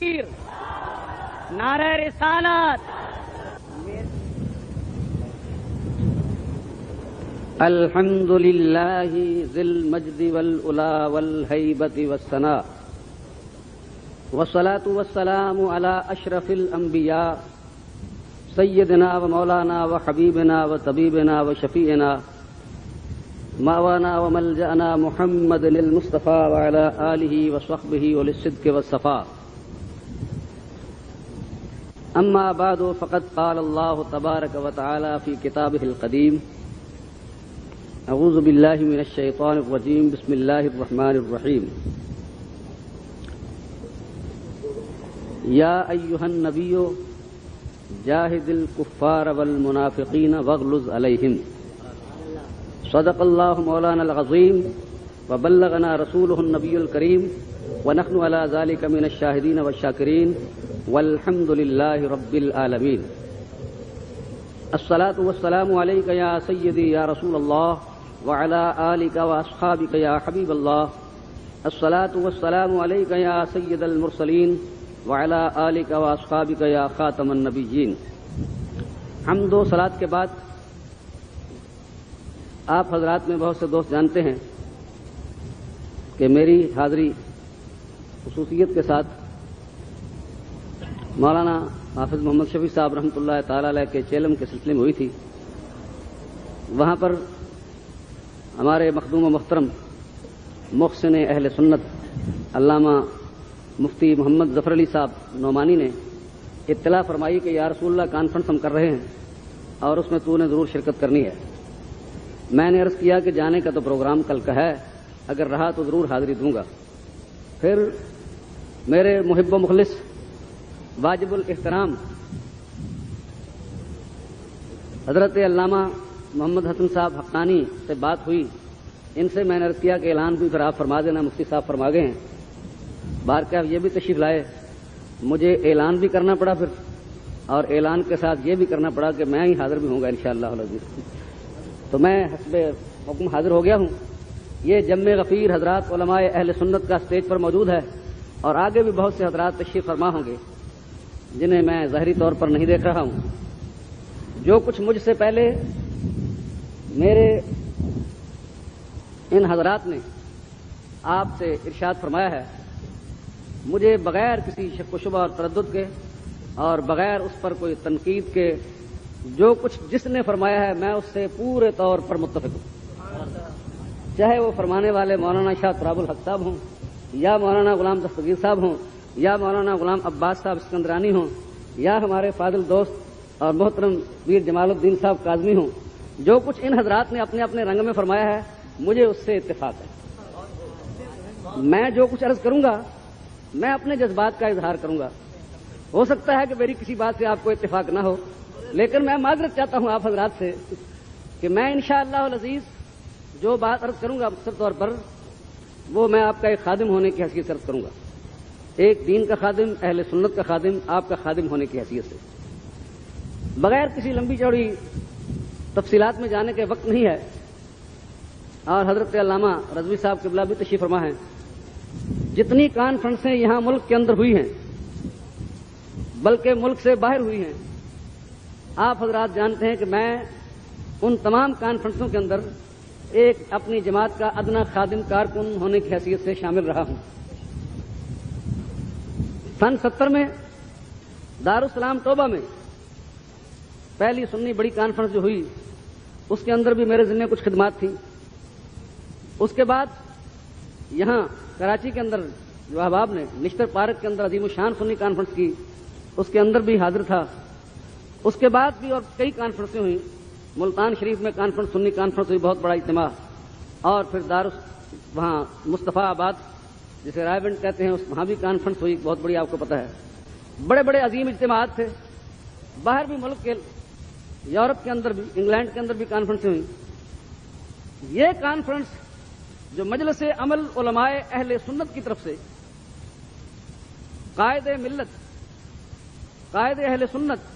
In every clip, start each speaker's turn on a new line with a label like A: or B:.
A: نعرہ رسالت.
B: الحمد للہ ذی المجد والعلا والہیبۃ والثناء والصلاۃ والسلام علی اشرف الانبیاء سیدنا و مولانا و حبیبنا و طبیبنا و شفیعنا ماوانا و ملجأنا محمد المصطفى وعلى آلہ وصحبہ وللصدق والصفاء. اما بعد فقد قال اللہ تبارک و تعالی فی کتابہ القدیم اعوذ باللہ من الشیطان الرجیم بسم اللہ الرحمن الرحیم. یا ایہا النبی جاہد الکفار والمنافقین واغلظ علیہم. صدق اللہ مولانا العظیم وبلغنا رسولہ النبی الکریم ونحن علی ذلک من الشاہدین والشاکرین والحمد للہ رب العالمین. الصلاۃ والسلام علیک یا سیدی یا رسول اللہ وعلی آلک واصحابک یا حبیب اللہ. الصلاۃ والسلام علیک یا سید المرسلین وعلی آلک واصحابک یا خاتم النبیین. حمد و صلاۃ کے بعد آپ حضرات میں بہت سے دوست جانتے ہیں کہ میری حاضری خصوصیت کے ساتھ مولانا حافظ محمد شفیع صاحب رحمۃ اللہ تعالی علیہ کے چیلم کے سلسلے میں ہوئی تھی. وہاں پر ہمارے مخدوم و محترم محسن اہل سنت علامہ مفتی محمد ظفر علی صاحب نعمانی نے اطلاع فرمائی کہ یا رسول اللہ کانفرنس ہم کر رہے ہیں اور اس میں تو نے ضرور شرکت کرنی ہے. میں نے عرض کیا کہ جانے کا تو پروگرام کل کا ہے، اگر رہا تو ضرور حاضری دوں گا. پھر میرے محب و مخلص واجب الاحترام حضرت علامہ محمد حسن صاحب حقانی سے بات ہوئی. ان سے میں نے عرض کیا کہ اعلان بھی پھر آپ فرما دینا، مفتی صاحب فرما گئے ہیں. بارکاہ یہ بھی تشریف لائے، مجھے اعلان بھی کرنا پڑا پھر، اور اعلان کے ساتھ یہ بھی کرنا پڑا کہ میں ہی حاضر بھی ہوں گا انشاءاللہ العزیز. تو میں حسب حکم حاضر ہو گیا ہوں. یہ جم غفیر حضرات علماء اہل سنت کا اسٹیج پر موجود ہے، اور آگے بھی بہت سے حضرات تشریف فرما ہوں گے جنہیں میں ظاہری طور پر نہیں دیکھ رہا ہوں. جو کچھ مجھ سے پہلے میرے ان حضرات نے آپ سے ارشاد فرمایا ہے، مجھے بغیر کسی شک و شبہ اور تردد کے اور بغیر اس پر کوئی تنقید کے جو کچھ جس نے فرمایا ہے میں اس سے پورے طور پر متفق ہوں. چاہے وہ فرمانے والے مولانا شاہ تراب الحق صاحب ہوں، یا مولانا غلام دستگیر صاحب ہوں، یا مولانا غلام عباس صاحب اسکندرانی ہوں، یا ہمارے فاضل دوست اور محترم ویر جمال الدین صاحب کاظمی ہوں. جو کچھ ان حضرات نے اپنے اپنے رنگ میں فرمایا ہے مجھے اس سے اتفاق ہے. میں جو کچھ عرض کروں گا میں اپنے جذبات کا اظہار کروں گا. ہو سکتا ہے کہ میری کسی بات سے آپ کو اتفاق نہ ہو، لیکن میں معذرت چاہتا ہوں آپ حضرات سے کہ میں انشاءاللہ العزیز جو بات عرض کروں گا مختصر طور پر وہ میں آپ کا ایک خادم ہونے کی حیثیت سے عرض کروں گا، ایک دین کا خادم، اہل سنت کا خادم، آپ کا خادم ہونے کی حیثیت سے. بغیر کسی لمبی چوڑی تفصیلات میں جانے کے وقت نہیں ہے، اور حضرت علامہ رضوی صاحب قبلہ بھی تشریف فرما ہیں. جتنی کانفرنسیں یہاں ملک کے اندر ہوئی ہیں بلکہ ملک سے باہر ہوئی ہیں، آپ حضرات جانتے ہیں کہ میں ان تمام کانفرنسوں کے اندر ایک اپنی جماعت کا ادنا خادم کارکن ہونے کی حیثیت سے شامل رہا ہوں. سن 70 میں دارالسلام توبہ میں پہلی سنی بڑی کانفرنس جو ہوئی اس کے اندر بھی میرے ذمہ کچھ خدمات تھیں. اس کے بعد یہاں کراچی کے اندر جو احباب نے نشتر پارک کے اندر عظیم الشان سنی کانفرنس کی اس کے اندر بھی حاضر تھا. اس کے بعد بھی اور کئی کانفرنسیں ہوئیں. ملتان شریف میں کانفرنس سنی کانفرنس ہوئی، بہت بڑا اجتماع. اور پھر وہاں مصطفیٰ آباد جسے رائے ونڈ کہتے ہیں وہاں بھی کانفرنس ہوئی، بہت بڑی، آپ کو پتہ ہے. بڑے بڑے عظیم اجتماعات تھے. باہر بھی ملک کے یورپ کے اندر بھی انگلینڈ کے اندر بھی کانفرنسیں ہوئیں. یہ کانفرنس جو مجلس عمل علماء اہل سنت کی طرف سے قائد ملت، قائد اہل سنت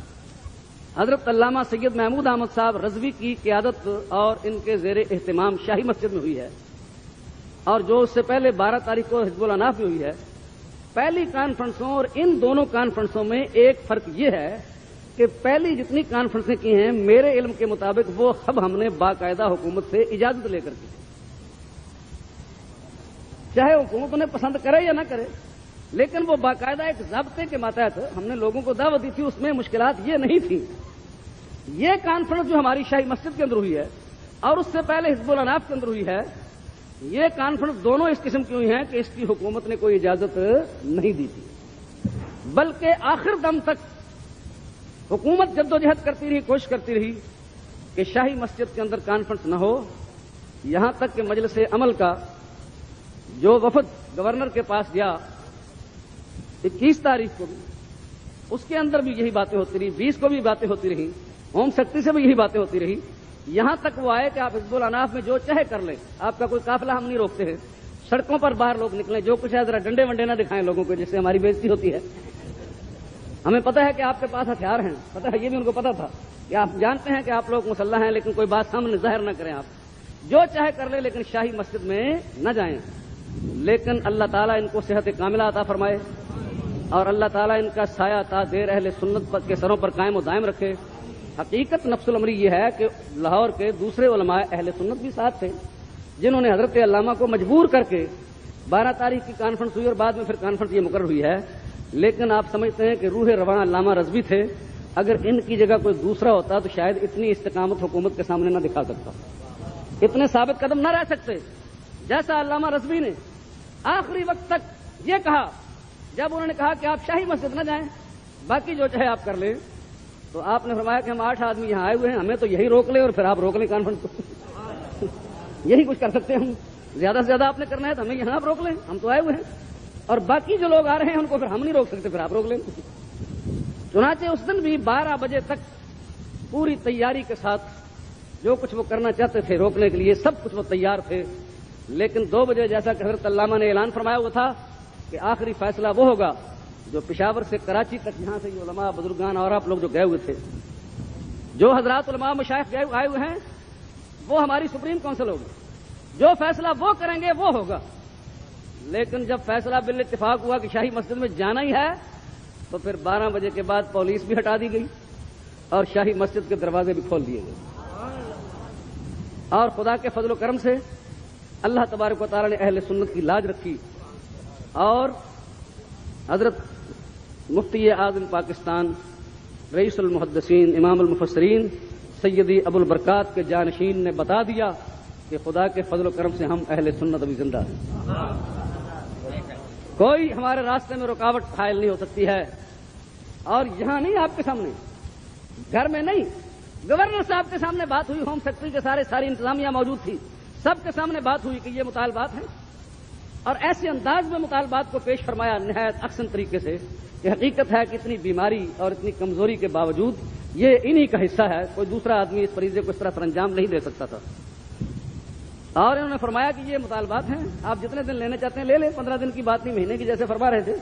B: حضرت علامہ سید محمود احمد صاحب رضوی کی قیادت اور ان کے زیر اہتمام شاہی مسجد میں ہوئی ہے، اور جو اس سے پہلے 12 تاریخ کو حزب الاناف میں ہوئی ہے، پہلی کانفرنسوں اور ان دونوں کانفرنسوں میں ایک فرق یہ ہے کہ پہلی جتنی کانفرنسیں کی ہیں میرے علم کے مطابق وہ سب ہم نے باقاعدہ حکومت سے اجازت لے کر کی، چاہے حکومت انہیں پسند کرے یا نہ کرے، لیکن وہ باقاعدہ ایک ضابطے کے ماتحت ہم نے لوگوں کو دعوت دی تھی، اس میں مشکلات یہ نہیں تھیں۔ یہ کانفرنس جو ہماری شاہی مسجد کے اندر ہوئی ہے اور اس سے پہلے حزب الاناف کے اندر ہوئی ہے، یہ کانفرنس دونوں اس قسم کی ہوئی ہیں کہ اس کی حکومت نے کوئی اجازت نہیں دی تھی، بلکہ آخر دم تک حکومت جدوجہد کرتی رہی، کوشش کرتی رہی کہ شاہی مسجد کے اندر کانفرنس نہ ہو، یہاں تک کہ مجلس عمل کا جو وفد گورنر کے پاس گیا 21 تاریخ کو بھی، اس کے اندر بھی یہی باتیں ہوتی رہی، 20 کو بھی باتیں ہوتی رہی، ہوم سیکرٹری سے بھی یہی باتیں ہوتی رہی، یہاں تک وہ آئے کہ آپ حزب الاناف میں جو چاہے کر لیں، آپ کا کوئی قافلہ ہم نہیں روکتے ہیں، سڑکوں پر باہر لوگ نکلیں، جو کچھ ہے ذرا ڈنڈے ونڈے نہ دکھائیں لوگوں کو جس سے ہماری بےزتی ہوتی ہے۔ ہمیں پتہ ہے کہ آپ کے پاس ہتھیار ہیں، پتہ ہے، یہ بھی ان کو پتہ تھا کہ آپ جانتے ہیں کہ آپ لوگ مسلح ہیں، لیکن کوئی بات سامنے ظاہر نہ کریں، آپ جو چاہے کر لیں لیکن شاہی مسجد میں نہ جائیں۔ لیکن اللہ تعالیٰ ان کو صحت کاملہ عطا فرمائے اور اللہ تعالیٰ ان کا سایہ تا دیر اہل سنت کے سروں پر قائم و دائم رکھے۔ حقیقت نفس الامری یہ ہے کہ لاہور کے دوسرے علماء اہل سنت بھی ساتھ تھے جنہوں نے حضرت علامہ کو مجبور کر کے 12 تاریخ کی کانفرنس ہوئی اور بعد میں پھر کانفرنس یہ مقرر ہوئی ہے، لیکن آپ سمجھتے ہیں کہ روح رواں علامہ رضوی تھے، اگر ان کی جگہ کوئی دوسرا ہوتا تو شاید اتنی استقامت حکومت کے سامنے نہ دکھا سکتا، اتنے ثابت قدم نہ رہ سکتے جیسا علامہ رضوی نے آخری وقت تک یہ کہا جب انہوں نے کہا کہ آپ شاہی مسجد نہ جائیں، باقی جو چاہے آپ کر لیں، تو آپ نے فرمایا کہ ہم 8 آدمی یہاں آئے ہوئے ہیں، ہمیں تو یہی روک لیں اور پھر آپ روک لیں کانفرنس کو، یہی کچھ کر سکتے ہیں ہم، زیادہ سے زیادہ آپ نے کرنا ہے تو ہمیں یہاں آپ روک لیں، ہم تو آئے ہوئے ہیں، اور باقی جو لوگ آ رہے ہیں ان کو پھر ہم نہیں روک سکتے، پھر آپ روک لیں۔ چنانچہ اس دن بھی 12 بجے تک پوری تیاری کے ساتھ جو کچھ وہ کرنا چاہتے تھے روکنے کے لیے سب کچھ وہ تیار تھے، لیکن 2 بجے جیسا کہ حضرت علامہ نے اعلان فرمایا ہوا تھا کہ آخری فیصلہ وہ ہوگا جو پشاور سے کراچی تک یہاں سے یہ علماء بزرگان اور آپ لوگ جو گئے ہوئے تھے، جو حضرات علماء مشائخ آئے ہوئے ہیں، وہ ہماری سپریم کونسل ہوگی، جو فیصلہ وہ کریں گے وہ ہوگا۔ لیکن جب فیصلہ بال اتفاق ہوا کہ شاہی مسجد میں جانا ہی ہے تو پھر 12 بجے کے بعد پولیس بھی ہٹا دی گئی اور شاہی مسجد کے دروازے بھی کھول دیے گئے، اور خدا کے فضل و کرم سے اللہ تبارک و تعالی نے اہل سنت کی لاج رکھی اور حضرت مفتی اعظم پاکستان رئیس المحدثین امام المفسرین سیدی ابو البرکات کے جانشین نے بتا دیا کہ خدا کے فضل و کرم سے ہم اہل سنت ابھی زندہ ہیں، کوئی ہمارے راستے میں رکاوٹ حائل نہیں ہو سکتی ہے۔ اور یہاں نہیں، آپ کے سامنے، گھر میں نہیں، گورنر صاحب کے سامنے بات ہوئی، ہوم سیکرٹری کے ساری انتظامیہ موجود تھی، سب کے سامنے بات ہوئی کہ یہ مطالبات ہیں، اور ایسے انداز میں مطالبات کو پیش فرمایا نہایت احسن طریقے سے کہ حقیقت ہے کہ اتنی بیماری اور اتنی کمزوری کے باوجود یہ انہی کا حصہ ہے، کوئی دوسرا آدمی اس فریضے کو اس طرح سر انجام نہیں دے سکتا تھا۔ اور انہوں نے فرمایا کہ یہ مطالبات ہیں، آپ جتنے دن لینے چاہتے ہیں لے لیں، 15 دن کی بات نہیں، مہینے کی جیسے فرما رہے تھے،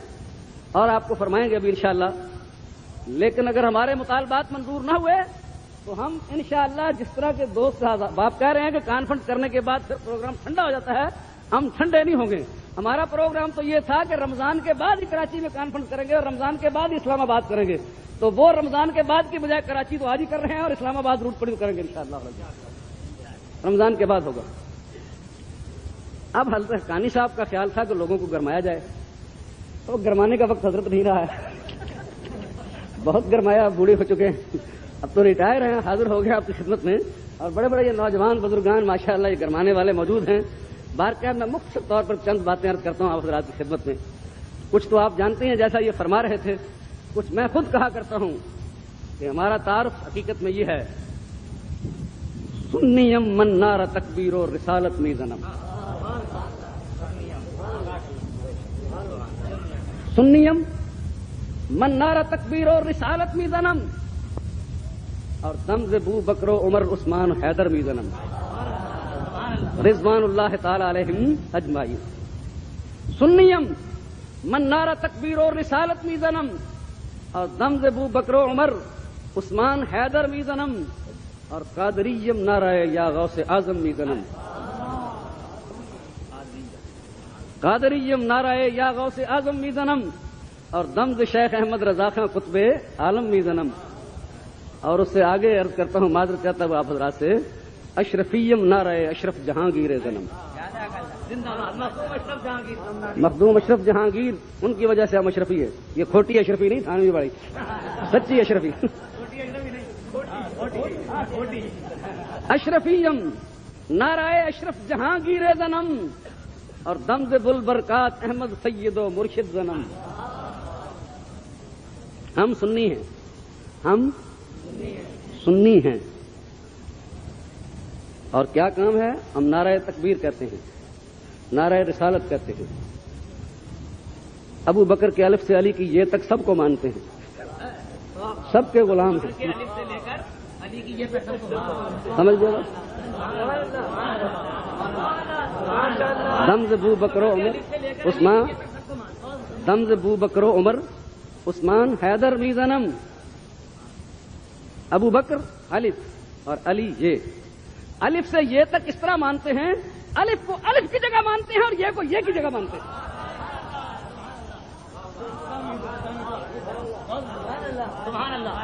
B: اور آپ کو فرمائیں گے ابھی انشاءاللہ۔ لیکن اگر ہمارے مطالبات منظور نہ ہوئے تو ہم انشاءاللہ جس طرح کے دوست آپ کہہ رہے ہیں کہ کانفرنس کرنے کے بعد پھر پروگرام ٹھنڈا ہو جاتا ہے، ہم ٹھنڈے نہیں ہوں گے۔ ہمارا پروگرام تو یہ تھا کہ رمضان کے بعد ہی کراچی میں کانفرنس کریں گے اور رمضان کے بعد ہی اسلام آباد کریں گے، تو وہ رمضان کے بعد کی بجائے کراچی تو آج ہی کر رہے ہیں اور اسلام آباد روٹ پر بھی کریں گے انشاءاللہ، رمضان کے بعد ہوگا۔ اب حضرت حقانی صاحب کا خیال تھا کہ لوگوں کو گرمایا جائے، تو گرمانے کا وقت حضرت نہیں رہا ہے، بہت گرمایا، بوڑھے ہو چکے ہیں، اب تو ریٹائر ہیں، حاضر ہو گئے آپ کی خدمت میں، اور بڑے بڑے یہ نوجوان بزرگان ماشاءاللہ یہ گرمانے والے موجود ہیں۔ بارکاہ میں مختصر طور پر چند باتیں عرض کرتا ہوں آپ حضرات کی خدمت میں۔ کچھ تو آپ جانتے ہیں جیسا یہ فرما رہے تھے، کچھ میں خود کہا کرتا ہوں کہ ہمارا تعارف حقیقت میں یہ ہے، سنیم من نار تکبیر و رسالت می زنم، سنیم من نار تکبیر و رسالت می زنم، اور دمز بو بکر و عمر عثمان حیدر می زنم رضوان اللہ تعالی علیہم اجمعین۔ سنیم من نار تکبیر و رسالت می زنم، اور دمز بو بکر و عمر عثمان حیدر می زنم، اور قادریم نعرہ یا غوث اعظم می زنم۔ قادریم نعرہ یا غوث اعظم میزنم، اور دمز شیخ احمد رضا خان قطب عالم میزنم. اور اس سے آگے عرض کرتا ہوں، معذرت چاہتا ہوں آپ حضرات سے، اشرفیم نعرہ اشرف جہانگیر زنم. مخدوم اشرف جہانگیر، ان کی وجہ سے ہم اشرفی ہے. یہ کھوٹی اشرفی نہیں، تھانوی بڑی سچی اشرفی. اشرفیم نعرہ اشرف جہانگیر زنم، اور دمز بلبرکات احمد سید و مرشد زنم. ہم سنی ہیں، ہم سنی ہیں. اور کیا کام ہے؟ ہم نعرہ تکبیر کہتے ہیں، نعرہ رسالت کہتے ہیں. ابو بکر کے الف سے علی کی یہ تک سب کو مانتے ہیں، سب کے غلام ہیں. سمجھ گئے؟ دمز ابو بکر و عمر عثمان، دمز ابو بکر و عمر عثمان حیدر میزنم. ابو بکر الف اور علی یہ. الف سے یہ تک اس طرح مانتے ہیں، الف کو الف کی جگہ مانتے ہیں اور یہ کو یہ کی جگہ مانتے ہیں.
A: سبحان اللہ.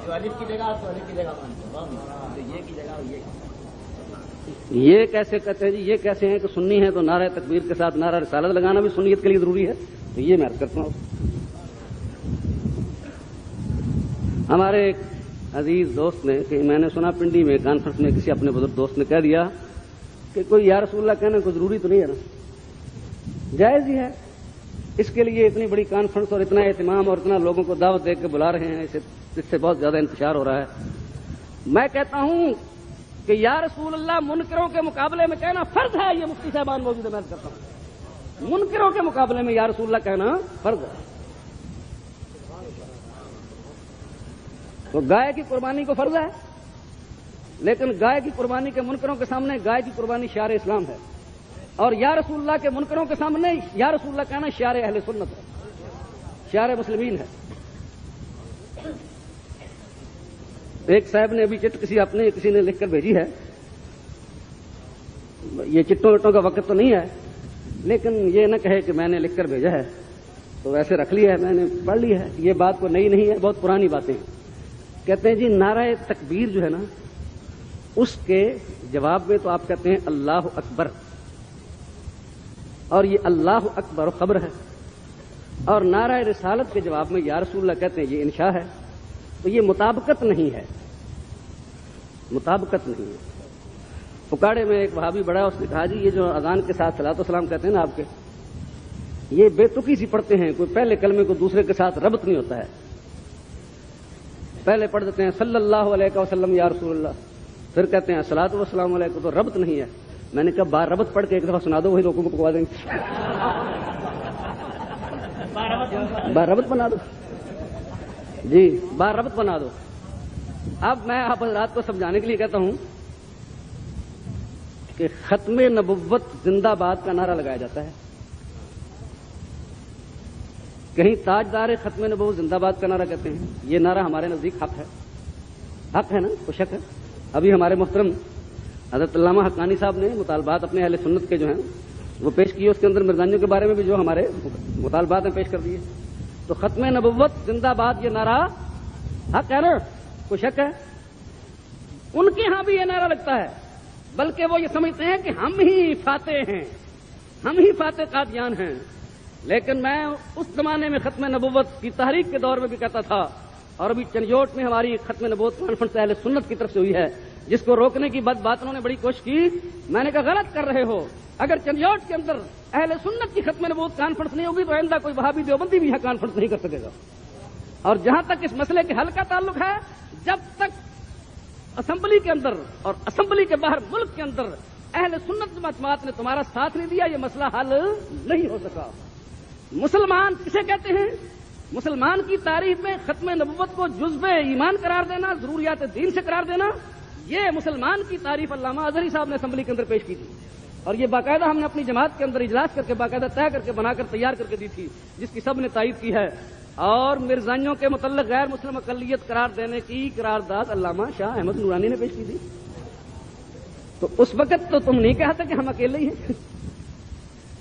A: جو الف کی جگہ تو الف کی جگہ مانتے ہیں، یہ کی جگہ یہ.
B: یہ کیسے کہتے ہیں جی؟ یہ کیسے ہیں کہ سنی ہے تو نعرہ تکبیر کے ساتھ نعرہ رسالت لگانا بھی سنیت کے لیے ضروری ہے؟ تو یہ میں عرض کرتا ہوں. ہمارے ایک عزیز دوست نے کہ میں نے سنا پنڈی میں کانفرنس میں کسی اپنے بزرگ دوست نے کہہ دیا کہ کوئی یا رسول اللہ کہنا کوئی ضروری تو نہیں ہے نا، جائز ہی ہے. اس کے لیے اتنی بڑی کانفرنس اور اتنا اہتمام اور اتنا لوگوں کو دعوت دے کے بلا رہے ہیں، اس سے بہت زیادہ انتشار ہو رہا ہے. میں کہتا ہوں کہ یا رسول اللہ منکروں کے مقابلے میں کہنا فرض ہے. یہ مفتی صاحبان موجود ہے، میں کرتا ہوں منکروں کے مقابلے میں یا رسول اللہ کہنا فرض ہے. تو گائے کی قربانی کو فرض ہے، لیکن گائے کی قربانی کے منکروں کے سامنے گائے کی قربانی شعار اسلام ہے، اور یا رسول اللہ کے منکروں کے سامنے یا رسول اللہ کہنا شعار اہل سنت ہے، شعار مسلمین ہے. ایک صاحب نے ابھی چٹ کسی نے لکھ کر بھیجی ہے. یہ چٹوں وٹوں کا وقت تو نہیں ہے، لیکن یہ نہ کہے کہ میں نے لکھ کر بھیجا ہے، تو ویسے رکھ لیا ہے، میں نے پڑھ لی ہے. یہ بات کو نئی نہیں ہے، بہت پرانی باتیں ہیں. کہتے ہیں جی نعرہ تکبیر جو ہے نا، اس کے جواب میں تو آپ کہتے ہیں اللہ اکبر، اور یہ اللہ اکبر خبر ہے. اور نعرہ رسالت کے جواب میں یا رسول اللہ کہتے ہیں یہ انشاء ہے. تو یہ مطابقت نہیں ہے، مطابقت نہیں ہے. پکاڑے میں ایک وہابی بڑا، اس نے کہا جی یہ جو اذان کے ساتھ صلاۃ و سلام کہتے ہیں نا آپ کے، یہ بے تکی سی پڑھتے ہیں، کوئی پہلے کلمے کو دوسرے کے ساتھ ربط نہیں ہوتا ہے. پہلے پڑھ دیتے ہیں صلی اللہ علیہ وسلم یا رسول اللہ، پھر کہتے ہیں صلاۃ و سلام علیکم، تو ربط نہیں ہے. میں نے کہا بار ربط پڑھ کے ایک دفعہ سنا دو، وہی لوگوں کو پکوا دیں گے. بار ربط بنا دو جی، بار ربط بنا دو. اب میں آپ حضرات کو سمجھانے کے لیے کہتا ہوں کہ ختم نبوت زندہ باد کا نعرہ لگایا جاتا ہے. کہیں تاجدار ختم نبوت زندہ باد کا نعرہ کہتے ہیں. یہ نعرہ ہمارے نزدیک حق ہے، حق ہے نا، کوئی شک ہے؟ ابھی ہمارے محترم حضرت علامہ حقانی صاحب نے مطالبات اپنے اہل سنت کے جو ہیں وہ پیش کیے، اس کے اندر مرزائیوں کے بارے میں بھی جو ہمارے مطالبات ہیں پیش کر دیے. تو ختم نبوت زندہ باد یہ نعرہ حق ہے نا، کوئی شک ہے؟ ان کے ہاں بھی یہ نعرہ لگتا ہے، بلکہ وہ یہ سمجھتے ہیں کہ ہم ہی فاتح ہیں، ہم ہی فاتح قادیان ہیں. لیکن میں اس زمانے میں ختم نبوت کی تحریک کے دور میں بھی کہتا تھا، اور ابھی چنجوٹ میں ہماری ختم نبوت کانفرنس اہل سنت کی طرف سے ہوئی ہے، جس کو روکنے کی باتوں نے بڑی کوشش کی. میں نے کہا غلط کر رہے ہو. اگر چنجوٹ کے اندر اہل سنت کی ختم نبوت کانفرنس نہیں ہوگی تو آئندہ کوئی وہابی دیوبندی بھی یہاں کانفرنس نہیں کر سکے گا. اور جہاں تک اس مسئلے کے حل کا تعلق ہے، جب تک اسمبلی کے اندر اور اسمبلی کے باہر ملک کے اندر اہل سنت جماعت نے تمہارا ساتھ نہیں دیا، یہ مسئلہ حل نہیں ہو سکا. مسلمان کسے کہتے ہیں؟ مسلمان کی تعریف میں ختم نبوت کو جزو ایمان قرار دینا، ضروریات دین سے قرار دینا، یہ مسلمان کی تعریف علامہ اظہری صاحب نے اسمبلی کے اندر پیش کی تھی. اور یہ باقاعدہ ہم نے اپنی جماعت کے اندر اجلاس کر کے باقاعدہ طے کر کے بنا کر تیار کر کے دی تھی، جس کی سب نے تائید کی ہے. اور مرزائیوں کے متعلق غیر مسلم اقلیت قرار دینے کی قرارداد علامہ شاہ احمد نورانی نے پیش کی تھی. تو اس وقت تو تم نہیں کہتے کہ ہم اکیلے ہی ہیں.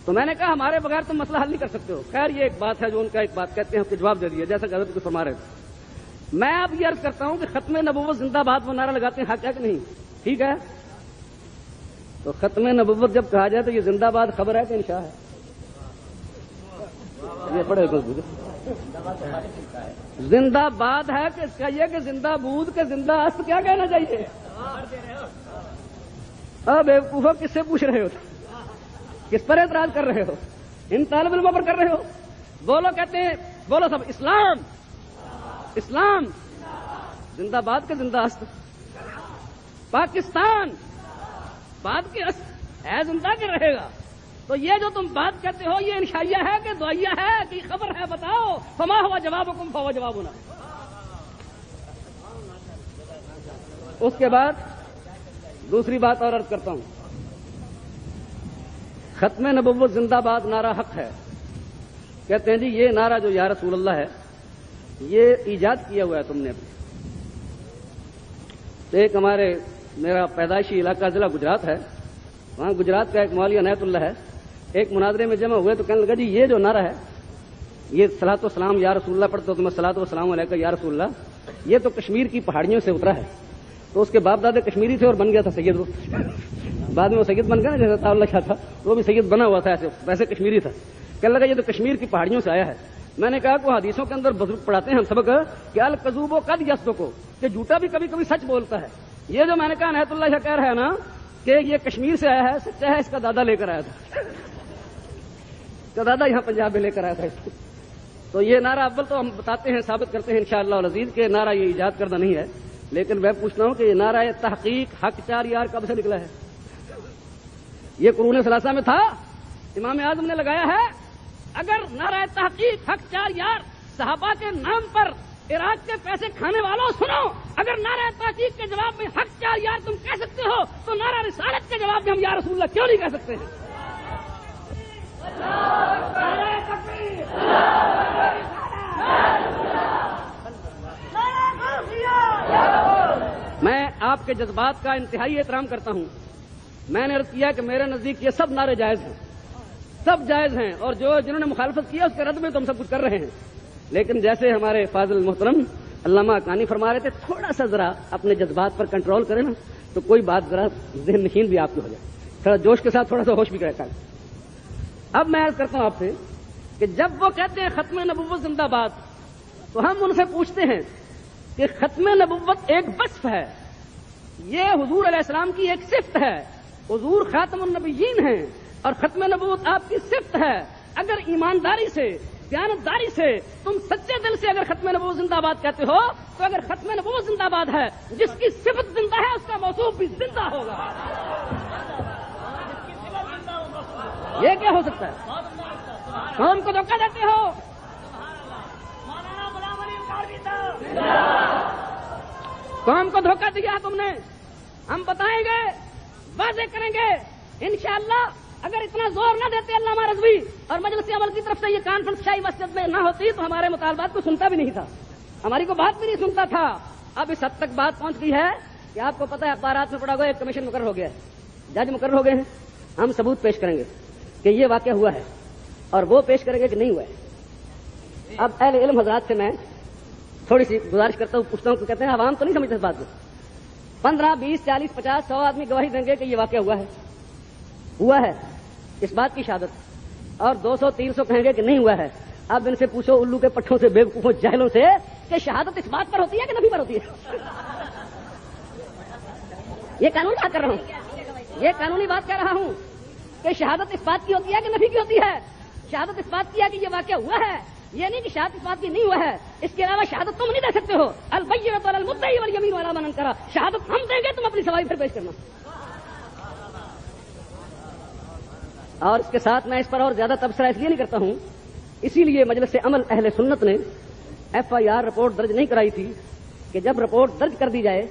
B: تو میں نے کہا ہمارے بغیر تم مسئلہ حل نہیں کر سکتے ہو. خیر یہ ایک بات ہے جو ان کا ایک بات کہتے ہیں کہ جواب دے دیا جیسا کہ حضرت کو فرما رہے تھے. میں اب یہ عرض کرتا ہوں کہ ختم نبوت زندہ باد وہ نعرہ لگاتے ہیں حق ہے کہ نہیں؟ ٹھیک ہے. تو ختم نبوت جب کہا جائے تو یہ زندہ باد خبر ہے کہ انشاء ہے؟ یہ پڑھے زندہ باد ہے کہ کہیے کہ زندہ بود کے زندہ است کیا کہنا چاہیے؟ اب بیوقوفو کس سے پوچھ رہے ہو؟ کس پر اعتراض کر رہے ہو؟ ان طالب علموں پر کر رہے ہو؟ بولو کہتے ہیں بولو سب اسلام اسلام زندہ باد کے زندہ است. پاکستان بات کی ہے زندہ کے رہے گا. تو یہ جو تم بات کہتے ہو یہ انشائیہ ہے کہ دعائیہ ہے کہ خبر ہے؟ بتاؤ. فما ہوا جوابکم فہو جوابنا. اس کے بعد دوسری بات اور عرض کرتا ہوں. ختم نبوت زندہ باد نعرہ حق ہے. کہتے ہیں جی یہ نعرہ جو یا رسول اللہ ہے یہ ایجاد کیا ہوا ہے تم نے. ایک میرا پیدائشی علاقہ ضلع گجرات ہے. وہاں گجرات کا ایک مولوی عنایت اللہ ہے. ایک مناظرے میں جمع ہوئے تو کہنے لگا جی یہ جو نعرہ ہے یہ صلاۃ و سلام یا رسول اللہ پڑھتے ہو تمہیں صلاۃ و سلام علیکہ یا رسول اللہ یہ تو کشمیر کی پہاڑیوں سے اترا ہے. تو اس کے باپ دادے کشمیری تھے اور بن گیا تھا سید. وہ بعد میں وہ سید بن گیا نا جیسے عطا اللہ شاہ تھا وہ بھی سید بنا ہوا تھا ایسے ویسے کشمیری تھا. کہنے لگا یہ تو کشمیر کی پہاڑیوں سے آیا ہے. میں نے کہا کہ حدیثوں کے اندر بزرگ پڑھاتے ہیں ہم سبق کہ الکذوب و قد یصدق کہ جھوٹا بھی کبھی کبھی سچ بولتا ہے. یہ جو میں نے کہا عنایت اللہ شاہ کہہ رہا ہے نا کہ یہ کشمیر سے آیا ہے سچا ہے. اس کا دادا لے کر آیا تھا. اس کا دادا یہاں پنجاب میں لے کر آیا تھا. تو یہ نعرہ اول تو ہم بتاتے ہیں ثابت کرتے ہیں انشاءاللہ العزیز کہ نعرہ یہ ایجاد کردہ نہیں ہے. لیکن میں پوچھتا ہوں کہ یہ نعرہ تحقیق حق چار یار کب سے نکلا ہے؟ یہ قرون ثلاثہ میں تھا. امام اعظم نے لگایا ہے. اگر نعرہ تحقیق حق چار یار صحابہ کے نام پر عراق کے پیسے کھانے والوں سنو. اگر نعرہ تحقیق کے جواب میں حق چار یار تم کہہ سکتے ہو تو نعرہ رسالت کے جواب میں ہم یا رسول اللہ کیوں نہیں کہہ سکتے ہیں؟ میں آپ کے جذبات کا انتہائی احترام کرتا ہوں. میں نے عرض کیا کہ میرے نزدیک یہ سب نعرے جائز ہیں. سب جائز ہیں اور جنہوں نے مخالفت کی ہے اس کے رد میں تو ہم سب کچھ کر رہے ہیں. لیکن جیسے ہمارے فاضل محترم علامہ حقانی فرما رہے تھے تھوڑا سا ذرا اپنے جذبات پر کنٹرول کریں نا تو کوئی بات ذرا ذہن نشین بھی آپ کی ہو جائے. تھوڑا جوش کے ساتھ تھوڑا سا ہوش بھی کرے. اب میں عرض کرتا ہوں آپ سے کہ جب وہ کہتے ہیں ختم نبوت زندہ باد تو ہم ان سے پوچھتے ہیں کہ ختم نبوت ایک وصف ہے. یہ حضور علیہ السلام کی ایک صفت ہے. حضور خاتم النبیین ہیں اور ختم نبوت آپ کی صفت ہے. اگر ایمانداری سے دیانتداری سے تم سچے دل سے اگر ختم نبوت زندہ باد کہتے ہو تو اگر ختم نبوت زندہ باد ہے جس کی صفت زندہ ہے اس کا موصوف بھی زندہ ہوگا. یہ کیا ہو سکتا ہے؟ ہم کو دھوکہ دیتے ہو. قوم کو دھوکہ دیا تم نے. ہم بتائیں گے واضح کریں گے انشاءاللہ. اگر اتنا زور نہ دیتے علامہ رضوی اور مجلس عمل کی طرف سے یہ کانفرنس شاہی مسجد میں نہ ہوتی تو ہمارے مطالبات کو سنتا بھی نہیں تھا. ہماری کو بات بھی نہیں سنتا تھا. اب اس حد تک بات پہنچ گئی ہے کہ آپ کو پتہ ہے اخبارات میں پڑا ہوا ایک کمیشن مقرر ہو گیا ہے. جج مقرر ہو گئے ہیں. ہم ثبوت پیش کریں گے کہ یہ واقعہ ہوا ہے اور وہ پیش کریں گے کہ نہیں ہوا ہے. اب اہل علم حضرات سے میں تھوڑی سی گزارش کرتا ہوں پوچھتا ہوں کہ کہتے ہیں عوام تو نہیں سمجھتے اس بات کو. 15 20 40 50 100 آدمی گواہی دیں گے کہ یہ واقعہ ہوا ہے اس بات کی شہادت اور 200 300 کہیں گے کہ نہیں ہوا ہے. اب ان سے پوچھو الو کے پٹھوں سے بیوقوفوں جاہلوں سے کہ شہادت اس بات پر ہوتی ہے کہ نبی پر ہوتی ہے؟ یہ قانونی بات کر رہا ہوں. یہ قانونی بات کہہ رہا ہوں کہ شہادت اس بات کی ہوتی ہے کہ نبی کی ہوتی ہے. شہادت اس بات کی ہے کہ یہ واقعہ ہوا ہے. یہ نہیں کہ شہادت اس بات کی نہیں ہوا ہے. اس کے علاوہ شہادت تم نہیں دے سکتے ہو. البینۃ علی المدعی والیمین علی من انکر. شہادت ہم دیں گے تم اپنی سواری پھر پیش کرنا. اور اس کے ساتھ میں اس پر اور زیادہ تبصرہ اس لیے نہیں کرتا ہوں اسی لیے مجلس عمل اہل سنت نے FIR رپورٹ درج نہیں کرائی تھی کہ جب رپورٹ درج کر دی جائے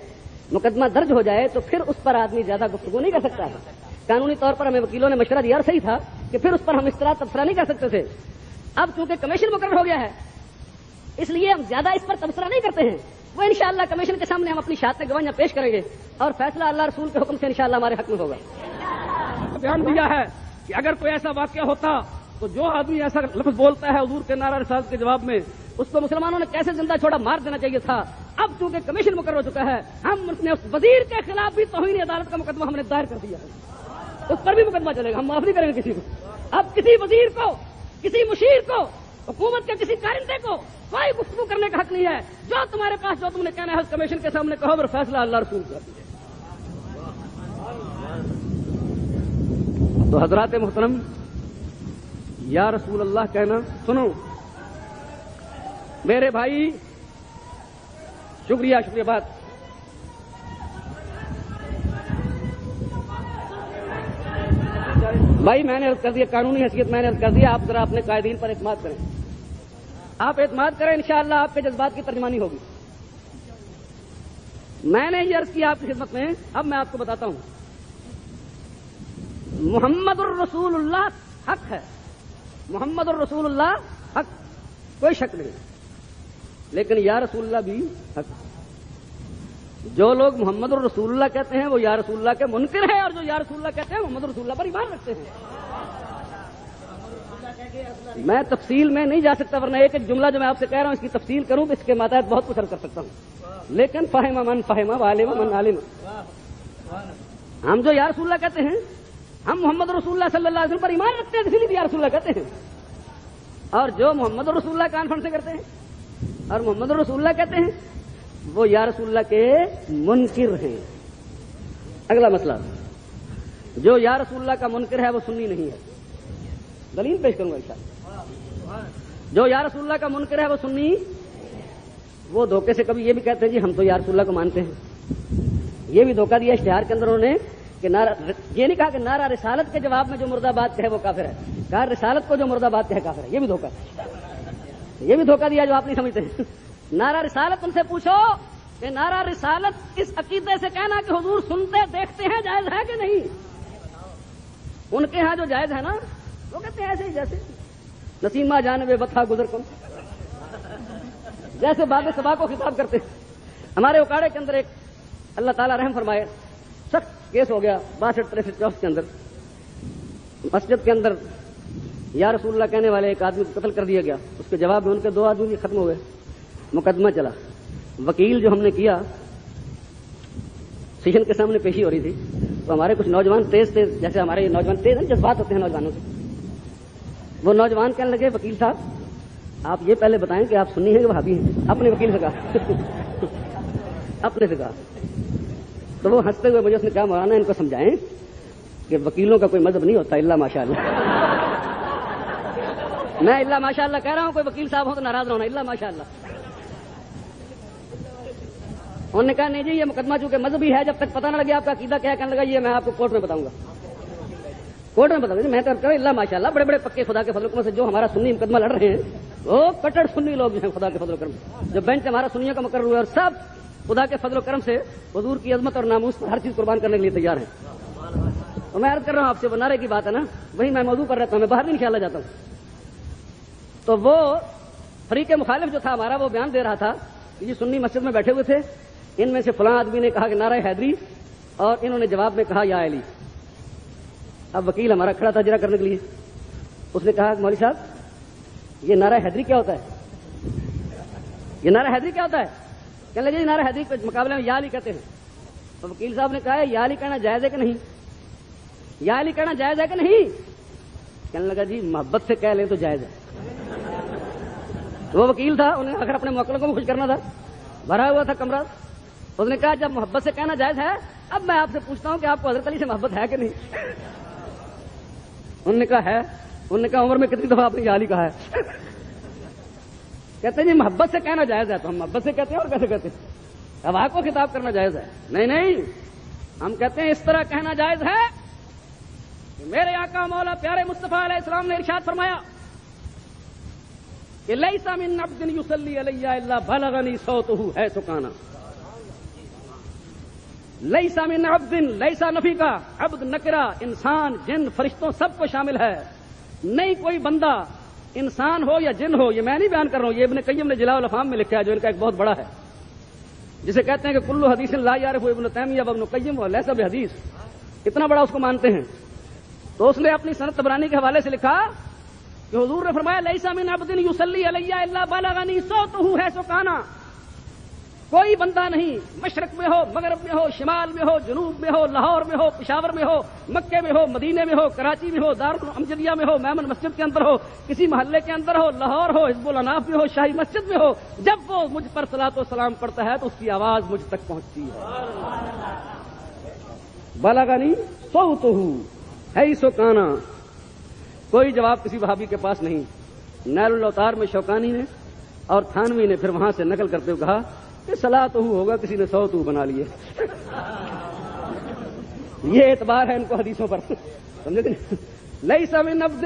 B: مقدمہ درج ہو جائے تو پھر اس پر آدمی زیادہ گفتگو نہیں کر سکتا ہے. قانونی طور پر ہمیں وکیلوں نے مشورہ دیا اور صحیح تھا کہ پھر اس پر ہم اس طرح تبصرہ نہیں کر سکتے تھے. اب چونکہ کمیشن مقرر ہو گیا ہے اس لیے ہم زیادہ اس پر تبصرہ نہیں کرتے ہیں. وہ انشاءاللہ کمیشن کے سامنے ہم اپنی شہادت گواہیاں پیش کریں گے اور فیصلہ اللہ رسول کے حکم سے انشاءاللہ ہمارے حق میں ہوگا. بیان دیا ہے کہ اگر کوئی ایسا واقعہ ہوتا تو جو آدمی ایسا لفظ بولتا ہے حضور کے نعرہ رسالت کے جواب میں اس کو مسلمانوں نے کیسے زندہ چھوڑا مار دینا چاہیے تھا. اب چونکہ کمیشن مقرر ہو چکا ہے ہم نے اس وزیر کے خلاف بھی توہین عدالت کا مقدمہ ہم نے دائر کر دیا ہے, اس پر بھی مقدمہ چلے گا, ہم معاف نہیں کریں گے کسی کو. اب کسی وزیر کو, کسی مشیر کو, حکومت کے کسی کارندے کو کوئی گفتگو کرنے کا حق نہیں ہے. جو تمہارے پاس جو تم نے کہنا ہے اس کمیشن کے سامنے کہو اور فیصلہ اللہ رسول کر دیجیے. تو حضرات محترم, یا رسول اللہ کہنا سنو میرے بھائی, شکریہ بات. بھائی میں نے عرض کر دیا, قانونی حیثیت میں نے عرض کر دیا, آپ ذرا اپنے قائدین پر اعتماد کریں. آپ اعتماد کریں, انشاءاللہ آپ کے جذبات کی ترجمانی ہوگی. میں نے یہ عرض کیا آپ کی خدمت میں, اب میں آپ کو بتاتا ہوں. محمد الرسول اللہ حق ہے, محمد الرسول اللہ حق, کوئی شک نہیں, لیکن یا رسول اللہ بھی حق. جو لوگ محمد الرسول اللہ کہتے ہیں وہ یا رسول اللہ کے منکر ہیں, اور جو یا رسول اللہ کہتے ہیں محمد رسول اللہ پر ایمان رکھتے ہیں. میں تفصیل میں نہیں جا سکتا, ورنہ ایک جملہ جو میں آپ سے کہہ رہا ہوں اس کی تفصیل کروں تو اس کے ماتحت بہت کچھ عرض کر سکتا ہوں, لیکن فہم من فہم وعلم من علم. ہم جو یا رسول اللہ کہتے ہیں ہم محمد رسول اللہ صلی اللہ علیہ وسلم پر ایمان رکھتے ہیں, اسی لیے یا رسول اللہ کہتے ہیں. اور جو محمد رسول اللہ کانفرنس سے کرتے ہیں اور محمد رسول اللہ کہتے ہیں وہ یا رسول اللہ کے منکر ہیں. اگلا مسئلہ, جو یا رسول اللہ کا منکر ہے وہ سنی نہیں ہے. دلیل پیش کروں گا انشاءاللہ. جو یا رسول اللہ کا منکر ہے وہ سنی, وہ دھوکے سے کبھی یہ بھی کہتے ہیں جی ہم تو یا رسول اللہ کو مانتے ہیں. یہ بھی دھوکہ دیا اشتہار کے اندر انہوں نے کہ یہ نہیں کہا کہ نعرہ رسالت کے جواب میں جو مرد آباد کہے وہ کافر ہے, کہا رسالت کو جو مرد آباد کہے کافر ہے. یہ بھی دھوکہ, یہ بھی دھوکہ دیا جو آپ نہیں سمجھتے. نعرہ رسالت ان سے پوچھو کہ نعرہ رسالت اس عقیدے سے کہنا کہ حضور سنتے دیکھتے ہیں جائز ہے کہ نہیں. ان کے ہاں جو جائز ہے نا وہ کہتے ہیں ایسے ہی جیسے نسیمہ جانب بتھا گزر کن, جیسے باب صبا کو خطاب کرتے. ہمارے اکاڑے کے اندر ایک اللہ تعالیٰ رحم فرمائے سخت کیس ہو گیا 62-63 کے اندر. مسجد کے اندر یا رسول اللہ کہنے والے ایک آدمی کو قتل کر دیا گیا. اس کے جواب میں ان کے 2 آدمی ختم ہو گئے. مقدمہ چلا. وکیل جو ہم نے کیا, سیشن کے سامنے پیشی ہو رہی تھی, تو ہمارے کچھ نوجوان تیز جیسے ہمارے نوجوان تیز ہیں, جذبات ہوتے ہیں نوجوانوں سے. وہ نوجوان کہنے لگے وکیل صاحب آپ یہ پہلے بتائیں کہ آپ سنی ہیں کہ وہابی ہیں. اپنے وکیل سے کہا اپنے سے کہا. تو وہ ہنستے ہوئے مجھے اس نے کہا مولانا ان کو سمجھائیں کہ وکیلوں کا کوئی مذہب نہیں ہوتا الا ماشاء اللہ. میں الا ماشاء اللہ کہہ رہا ہوں, کوئی وکیل صاحب ہو تو ناراض ہونا, الا ماشاء اللہ. انہوں نے کہا نہیں جی یہ مقدمہ چونکہ مذہبی ہے, جب تک پتہ نہ لگے آپ کا عقیدہ کیا, کہنے لگا یہ میں آپ کو کورٹ میں بتاؤں گا. کورٹ میں بتاؤں گا میں تو کروں الا ماشاء اللہ. بڑے بڑے پکے خدا کے فضل و کرم سے جو ہمارا سنی مقدمہ لڑ رہے ہیں وہ کٹڑ سنی لوگ ہیں خدا کے فضل و کرم سے. جو بینچ ہمارا سنیوں کا مقرر ہوا ہے اور سب خدا کے فضل و کرم سے حضور کی عظمت اور ناموس پر ہر چیز قربان کرنے کے لیے تیار ہیں. اور میں عرض کر رہا ہوں آپ سے, وہ نعرے کی بات ہے نا, وہی میں موضوع پر رہتا ہوں, میں باہر بھی انشاءاللہ جاتا ہوں. تو وہ فریق مخالف جو تھا ہمارا وہ بیان دے رہا تھا کہ یہ سنی مسجد میں بیٹھے ہوئے تھے, ان میں سے فلاں آدمی نے کہا کہ نعرہ حیدری, اور انہوں نے جواب میں کہا یا علی. اب وکیل ہمارا کھڑا تھا اجرا کرنے کے لیے, اس نے کہا کہ مولوی صاحب یہ نعرہ حیدری کیا ہوتا ہے, یہ نعرہ حیدری کیا ہوتا ہے. کہنے لگے نعرہ حیدری کے مقابلے میں یا علی کہتے ہیں. تو وکیل صاحب نے کہا یا علی کہنا جائز ہے کہ نہیں, یا علی کہنا جائز ہے کہ نہیں. کہنے لگا جی محبت سے کہہ لیں تو جائز ہے. وہ وکیل تھا, انہیں اگر اپنے موکلوں کو خوش کرنا تھا, بھرا ہوا تھا کمرہ. اس نے کہا جب محبت سے کہنا جائز ہے, اب میں آپ سے پوچھتا ہوں کہ آپ کو حضرت علی سے محبت ہے کہ نہیں. انہوں نے کہا ہے. انہوں نے کہا عمر میں کتنی دفعہ آپ نے یا علی کہا ہے. کہتے ہیں جی محبت سے کہنا جائز ہے, تو ہم محبت سے کہتے ہیں اور کیسے کہتے ہیں, اب آپ کو خطاب کرنا جائز ہے. نہیں, ہم کہتے ہیں اس طرح کہنا جائز ہے کہ میرے آقا مولا پیارے مصطفیٰ علیہ السلام نے ارشاد فرمایا کہ لیس من عبد یصلی علی الا بلغنی صوتہ حیث کان. لیس من عبد, لیسا نفی کا, عبد نکرہ, انسان جن فرشتوں سب کو شامل ہے. نہیں کوئی بندہ انسان ہو یا جن ہو, یہ میں نہیں بیان کر رہا ہوں, یہ ابن قیم نے جلاء الافہام میں لکھا ہے جو ان کا ایک بہت بڑا ہے, جسے کہتے ہیں کہ کل حدیث لا یعرف ابن تیمیہ و ابن قیم و لیس بحدیث. اتنا بڑا اس کو مانتے ہیں. تو اس نے اپنی سند طبرانی کے حوالے سے لکھا کہ حضور نے فرمایا لیسا من عبد یصلی علی الا بلغنی صوتہ حیث کان، کوئی بندہ نہیں مشرق میں ہو، مغرب میں ہو، شمال میں ہو، جنوب میں ہو، لاہور میں ہو، پشاور میں ہو، مکے میں ہو، مدینے میں ہو، کراچی میں ہو، دارالامجدیہ میں ہو، میمن مسجد کے اندر ہو، کسی محلے کے اندر ہو، لاہور ہو، حزب الاناف میں ہو، شاہی مسجد میں ہو، جب وہ مجھ پر صلاۃ و سلام پڑھتا ہے تو اس کی آواز مجھ تک پہنچتی ہے۔ بلغنی صوتہ حیث کان، کوئی جواب کسی وہابی کے پاس نہیں۔ نیل الاوطار میں شوکانی نے اور تھانوی نے پھر وہاں سے نقل کرتے ہوئے کہا کہ صلاۃ ہوگا، کسی نے صوت بنا لیے۔ یہ اعتبار ہے ان کو حدیثوں پر، سمجھے کہ لیس من عبد،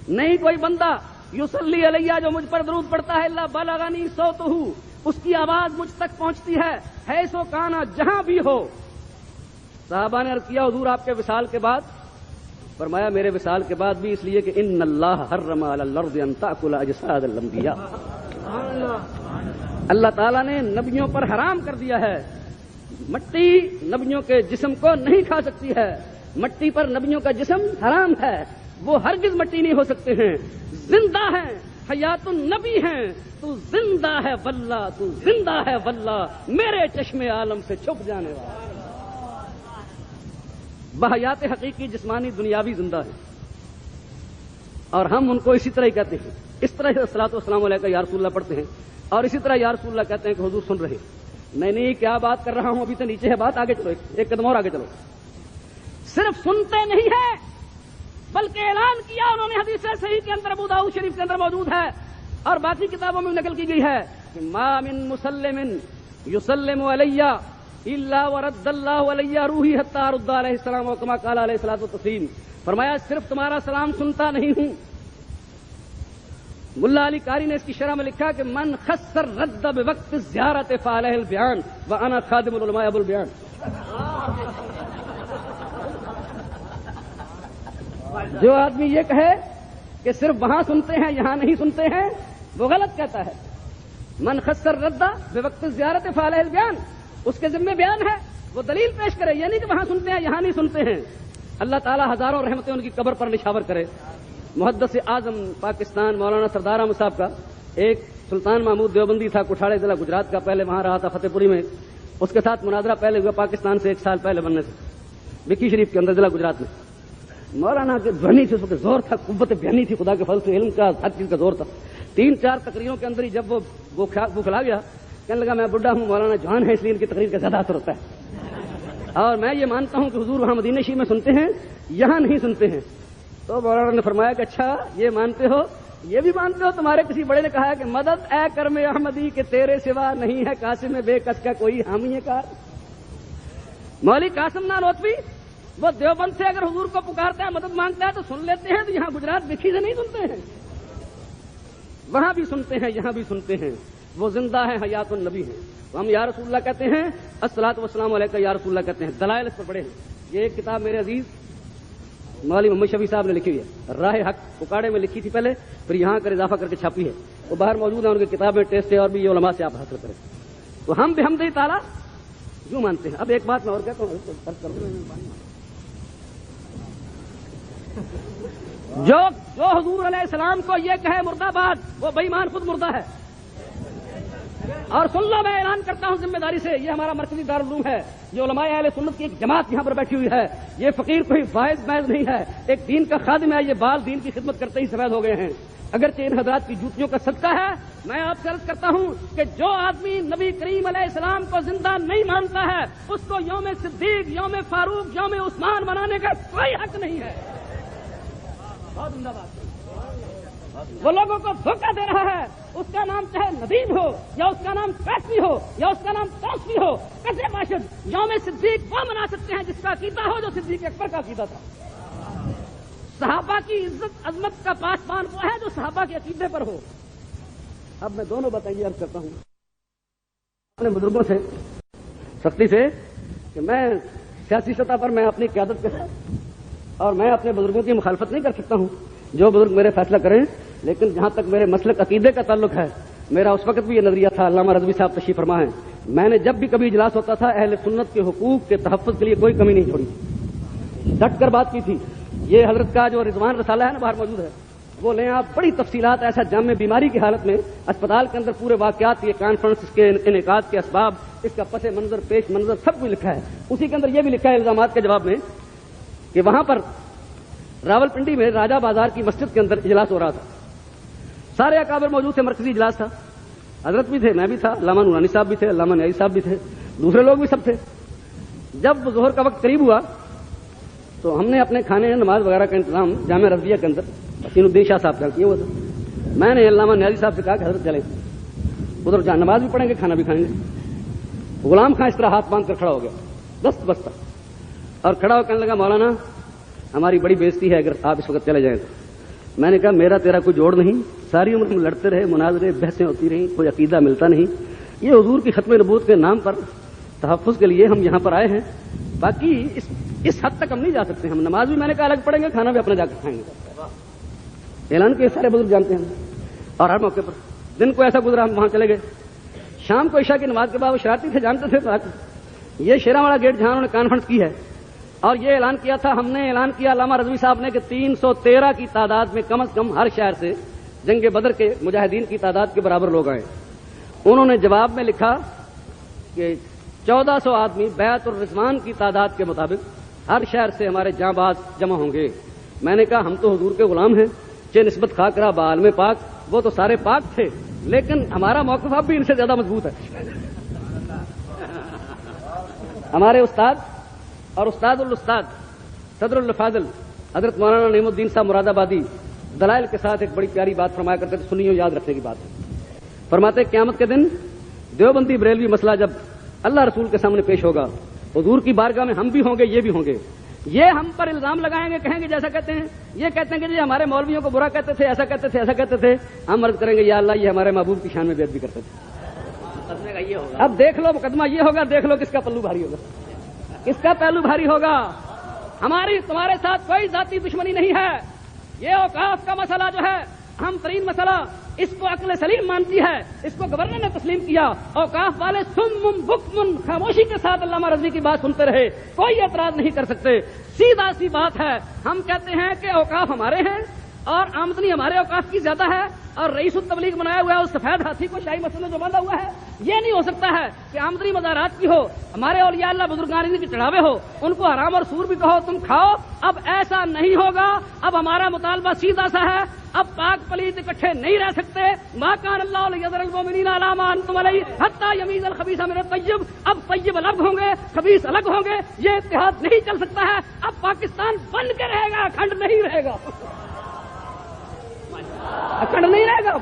B: نہیں کوئی بندہ یصلی علیہ جو مجھ پر درود پڑتا ہے، الا بلغنی صوتہ، اس کی آواز مجھ تک پہنچتی ہے، حیث کان، جہاں بھی ہو۔ صحابہ نے عرض کیا حضور آپ کے وصال کے بعد؟ فرمایا میرے وصال کے بعد بھی اس لیے کہ ان اللہ حرم علی الارض ان تاکل اجساد الانبیاء، اللہ تعالیٰ نے نبیوں پر حرام کر دیا ہے، مٹی نبیوں کے جسم کو نہیں کھا سکتی ہے، مٹی پر نبیوں کا جسم حرام ہے، وہ ہرگز مٹی نہیں ہو سکتے ہیں، زندہ ہیں، حیات النبی ہیں، تو زندہ ہے واللہ، تو زندہ ہے واللہ، میرے چشم عالم سے چھپ جانے والا، بحیات حقیقی جسمانی دنیاوی زندہ ہے، اور ہم ان کو اسی طرح ہی کہتے ہیں، اس طرح سے الصلوۃ والسلام علیکہ یا رسول اللہ پڑھتے ہیں، اور اسی طرح یا رسول اللہ کہتے ہیں کہ حضور سن رہے ہیں۔ میں نہیں کیا بات کر رہا ہوں، ابھی تو نیچے ہے بات، آگے چلو، ایک قدم اور آگے چلو۔ صرف سنتے نہیں ہیں بلکہ اعلان کیا انہوں نے، حدیث صحیح کے اندر ابو داؤد شریف کے اندر موجود ہے اور باقی کتابوں میں نقل کی گئی ہے کہ ما من مسلم یسلم علی الا ورد اللہ علیہ روحی حتی رد علیہ السلام وکما قال علیہ الصلوۃ والتسلیم، فرمایا صرف تمہارا سلام سنتا نہیں ہوں۔ ملا علی قاری نے اس کی شرح میں لکھا کہ من خسر رد بوقت زیارت فعلیہ البیان وانا خادم العلماء ابو البیان، جو آدمی یہ کہے کہ صرف وہاں سنتے ہیں یہاں نہیں سنتے ہیں وہ غلط کہتا ہے۔ من خسر رد بوقت زیارت فعلیہ البیان، اس کے ذمہ بیان ہے، وہ دلیل پیش کرے، یہ نہیں کہ وہاں سنتے ہیں یہاں نہیں سنتے ہیں۔ اللہ تعالیٰ ہزاروں رحمتیں ان کی قبر پر نشاور کرے۔ محدث اعظم پاکستان مولانا سردار احمد صاحب کا ایک سلطان محمود دیوبندی تھا، کٹھاڑے ضلع گجرات کا، پہلے وہاں رہا تھا فتح پوری میں، اس کے ساتھ مناظرہ پہلے ہوا پاکستان سے 1 سال پہلے بننے سے، وکی شریف کے اندر ضلع گجرات میں۔ مولانا کے دھونی سے اس وقت زور تھا، قوت بیانی تھی، خدا کے فضل سے علم کا ہر چیز کا زور تھا۔ 3-4 تقریروں کے اندر ہی جب وہ کھلا گیا، کہنے لگا میں بڈھا ہوں، مولانا جوان ہے، اس لیے ان کی تقریر کا زیادہ اثر ہوتا ہے، اور میں یہ مانتا ہوں کہ حضور وہاں مدینہ شریف میں سنتے ہیں یہاں نہیں سنتے ہیں۔ تو مولانا نے فرمایا کہ اچھا یہ مانتے ہو، یہ بھی مانتے ہو، تمہارے کسی بڑے نے کہا ہے کہ مدد اے کرم احمدی کہ تیرے سوا نہیں ہے قاسم بے کس کا کوئی حامی کار۔ مولوی قاسم نانوتوی وہ دیوبند سے اگر حضور کو پکارتا ہے مدد مانگتا ہے تو سن لیتے ہیں، تو یہاں گجرات بکھی سے نہیں سنتے ہیں، وہاں بھی سنتے ہیں یہاں بھی سنتے ہیں، وہ زندہ ہیں، حیات النبی ہیں۔ تو ہم یا رسول اللہ کہتے ہیں، الصلوۃ والسلام علیکہ یا رسول اللہ کہتے ہیں، دلائل اس پر بڑے ہیں۔ یہ ایک کتاب میرے عزیز مولوی محمد شفیع صاحب نے لکھی ہوئی ہے، راہ حق، پکاڑے میں لکھی تھی پہلے، پھر یہاں کر اضافہ کر کے چھاپی ہے، وہ باہر موجود ہے، ان کی کتابیں ٹیسٹ ہے، اور بھی یہ علماء سے آپ حاصل کریں۔ تو ہم بحمدہ تعالیٰ یوں مانتے ہیں۔ اب ایک بات میں اور کہتا ہوں، جو حضور علیہ السلام کو یہ کہے مردہ آباد، وہ بے ایمان خود مردہ ہے۔ اور سن لو، میں اعلان کرتا ہوں ذمہ داری سے، یہ ہمارا مرکزی دارالعلوم ہے، جو علماء اہل سنت کی ایک جماعت یہاں پر بیٹھی ہوئی ہے، یہ فقیر کوئی واعظ محض نہیں ہے، ایک دین کا خادم ہے، یہ بال دین کی خدمت کرتے ہی سفید ہو گئے ہیں، اگرچہ ان حضرات کی جوتیوں کا صدقہ ہے۔ میں آپ سے عرض کرتا ہوں کہ جو آدمی نبی کریم علیہ السلام کو زندہ نہیں مانتا ہے، اس کو یوم صدیق، یوم فاروق، یوم عثمان منانے کا کوئی حق نہیں ہے۔ وہ لوگوں کو دھوکہ دے رہا ہے، اس کا نام چاہے ندیم ہو یا اس کا نام کیسری ہو یا اس کا نام توسوی ہو، کیسے باشد یوم صدیق وہ منا سکتے ہیں جس کا عقیدہ ہو جو صدیق اکبر کا عقیدہ تھا۔ صحابہ کی عزت عظمت کا پاسبان وہ ہے جو صحابہ کے عقیدے پر ہو۔ اب میں دونوں باتیں یہ عرض کرتا ہوں اپنے بزرگوں سے سختی سے کہ میں سیاسی سطح پر میں اپنی قیادت کے ساتھ اور میں اپنے بزرگوں کی مخالفت نہیں کر سکتا ہوں، جو بزرگ میرے فیصلہ کریں، لیکن جہاں تک میرے مسلک عقیدے کا تعلق ہے، میرا اس وقت بھی یہ نظریہ تھا، علامہ رضوی صاحب تشریف فرما ہیں، میں نے جب بھی کبھی اجلاس ہوتا تھا اہل سنت کے حقوق کے تحفظ کے لیے کوئی کمی نہیں چھوڑی، ڈٹ کر بات کی تھی یہ حضرت کا جو رضوان رسالہ ہے نا باہر موجود ہے، وہ لیں آپ، بڑی تفصیلات، ایسا جامع بیماری کی حالت میں اسپتال کے اندر پورے واقعات، یہ کانفرنس، اس کے انعقاد کے اسباب، اس کا پس منظر، پیش منظر، سب کچھ لکھا ہے۔ اسی کے اندر یہ بھی لکھا ہے الزامات کے جواب میں کہ وہاں پر راولپنڈی میں راجہ بازار کی مسجد کے اندر اجلاس ہو رہا تھا، سارے اکابر موجود تھے، مرکزی اجلاس تھا، حضرت بھی تھے، میں بھی تھا، علامہ نورانی صاحب بھی تھے، علامہ نیازی صاحب بھی تھے، دوسرے لوگ بھی سب تھے۔ جب ظہر کا وقت قریب ہوا تو ہم نے اپنے کھانے نماز وغیرہ کا انتظام جامعہ رضویہ کے اندر حسین الدین شاہ صاحب کا کیا ہوا تھا۔ میں نے علامہ نیازی صاحب سے کہا کہ حضرت چلیں ادھر جہاں نماز بھی پڑھیں گے، کھانا بھی کھائیں گے۔ غلام خان اس طرح ہاتھ باندھ کر کھڑا ہو گیا دست بستہ، اور کھڑا ہو کہنے لگا مولانا ہماری بڑی بےزتی ہے اگر آپ اس وقت چلے جائیں تو۔ میں نے کہا میرا تیرا کوئی جوڑ نہیں، ساری عمر ہم لڑتے رہے، مناظرے بحثیں ہوتی رہیں، کوئی عقیدہ ملتا نہیں، یہ حضور کی ختم نبوت کے نام پر تحفظ کے لیے ہم یہاں پر آئے ہیں، باقی اس حد تک ہم نہیں جا سکتے، ہم نماز بھی میں نے کہا الگ پڑھیں گے، کھانا بھی اپنا جا کر کھائیں گے۔ اعلان کے سارے بزرگ جانتے ہیں، اور ہر موقع پر دن کو ایسا گزرا ہم وہاں چلے گئے، شام کو عشاء کی نماز کے بعد وہ شرارتی تھے، جانتے تھے یہ شیراں والا گیٹ جہاں انہوں نے کانفرنس کی ہے اور یہ اعلان کیا تھا، ہم نے اعلان کیا علامہ رضوی صاحب نے کہ 313 کی تعداد میں کم از کم ہر شہر سے جنگ بدر کے مجاہدین کی تعداد کے برابر لوگ آئے۔ انہوں نے جواب میں لکھا کہ 1400 آدمی بیعت الرضوان کی تعداد کے مطابق ہر شہر سے ہمارے جاں باز جمع ہوں گے۔ میں نے کہا ہم تو حضور کے غلام ہیں، چہ نسبت خاک رہا بعالم پاک، وہ تو سارے پاک تھے، لیکن ہمارا موقف اب بھی ان سے زیادہ مضبوط ہے۔ ہمارے استاد اور استاد الاستاد صدر الفاضل حضرت مولانا نعیم الدین صاحب مراد آبادی دلائل کے ساتھ ایک بڑی پیاری بات فرمایا کرتے تھے، سنیو یاد رکھنے کی بات ہے۔ فرماتے قیامت کے دن دیوبندی بریلوی مسئلہ جب اللہ رسول کے سامنے پیش ہوگا، حضور کی بارگاہ میں ہم بھی ہوں گے، یہ بھی ہوں گے، یہ ہم پر الزام لگائیں گے، کہیں گے جیسا کہتے ہیں، یہ کہتے ہیں کہ جی ہمارے مولویوں کو برا کہتے تھے، ایسا کہتے تھے، ایسا کہتے تھے، ہم عرض کریں گے یا اللہ یہ ہمارے محبوب کی شان میں بیعت بھی کرتے تھے۔ اب دیکھ لو مقدمہ یہ ہوگا، دیکھ لو کس کا پلو بھاری ہوگا، کس کا پہلو بھاری ہوگا۔ ہماری تمہارے ساتھ کوئی ذاتی دشمنی نہیں ہے، یہ اوقاف کا مسئلہ جو ہے اہم ترین مسئلہ، اس کو عقل سلیم مانتی ہے، اس کو گورنر نے تسلیم کیا، اوقاف والے سم بکم خاموشی کے ساتھ علامہ رضوی کی بات سنتے رہے، کوئی اعتراض نہیں کر سکتے۔ سیدھا سی بات ہے، ہم کہتے ہیں کہ اوقاف ہمارے ہیں اور آمدنی ہمارے اوقاف کی زیادہ ہے، اور رئیس التبلیغ بنایا ہوا ہے اس سفید ہاتھی کو شاہی مسجد میں جو باندھا ہوا ہے، یہ نہیں ہو سکتا ہے کہ آمدنی مزارات کی ہو، ہمارے اولیاء اللہ بزرگان کی چڑھاوے ہو، ان کو حرام اور سور بھی کہو تم کھاؤ۔ اب ایسا نہیں ہوگا، اب ہمارا مطالبہ سیدھا سا ہے، اب پاک پلیت اکٹھے نہیں رہ سکتے۔ ما کان اللہ لیذر المؤمنین علی ما انتم علیہ حتی یمیز الخبیث من الطیب، اب طیب الگ ہوں گے، خبیث الگ ہوں گے، یہ اتحاد نہیں چل سکتا ہے۔ اب پاکستان بن کے رہے گا، اکھنڈ نہیں رہے گا، اکھنڈ نہیں رہے گا۔